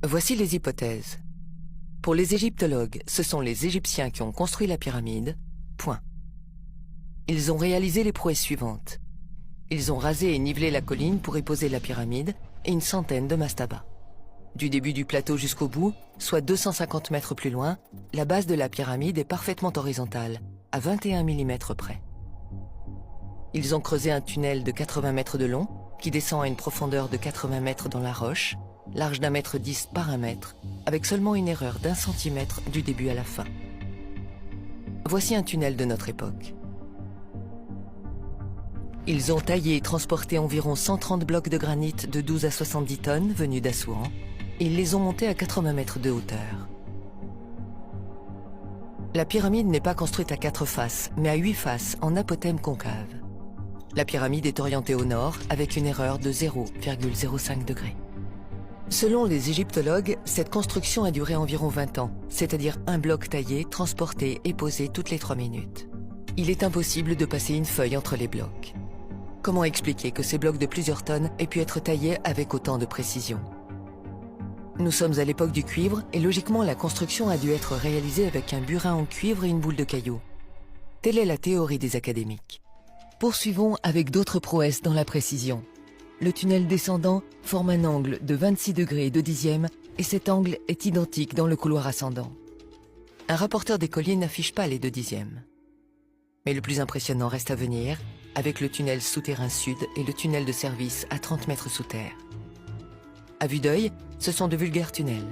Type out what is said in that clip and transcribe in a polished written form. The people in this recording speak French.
Voici les hypothèses. Pour les égyptologues, ce sont les Égyptiens qui ont construit la pyramide. Point. Ils ont réalisé les prouesses suivantes. Ils ont rasé et nivelé la colline pour y poser la pyramide et une centaine de mastabas. Du début du plateau jusqu'au bout, soit 250 mètres plus loin, la base de la pyramide est parfaitement horizontale, à 21 mm près. Ils ont creusé un tunnel de 80 mètres de long, qui descend à une profondeur de 80 mètres dans la roche, large d'1,10 m par 1 mètre, avec seulement une erreur d'1 centimètre du début à la fin. Voici un tunnel de notre époque. Ils ont taillé et transporté environ 130 blocs de granit de 12 à 70 tonnes venus d'Assouan, et ils les ont montés à 80 mètres de hauteur. La pyramide n'est pas construite à 4 faces, mais à 8 faces en apothème concave. La pyramide est orientée au nord avec une erreur de 0,05 degrés. Selon les égyptologues, cette construction a duré environ 20 ans, c'est-à-dire un bloc taillé, transporté et posé toutes les 3 minutes. Il est impossible de passer une feuille entre les blocs. Comment expliquer que ces blocs de plusieurs tonnes aient pu être taillés avec autant de précision? Nous sommes à l'époque du cuivre et logiquement la construction a dû être réalisée avec un burin en cuivre et une boule de cailloux. Telle est la théorie des académiques. Poursuivons avec d'autres prouesses dans la précision. Le tunnel descendant forme un angle de 26 degrés 2 dixièmes et cet angle est identique dans le couloir ascendant. Un rapporteur des collines n'affiche pas les 2 dixièmes. Mais le plus impressionnant reste à venir, avec le tunnel souterrain sud et le tunnel de service à 30 mètres sous terre. À vue d'œil, ce sont de vulgaires tunnels.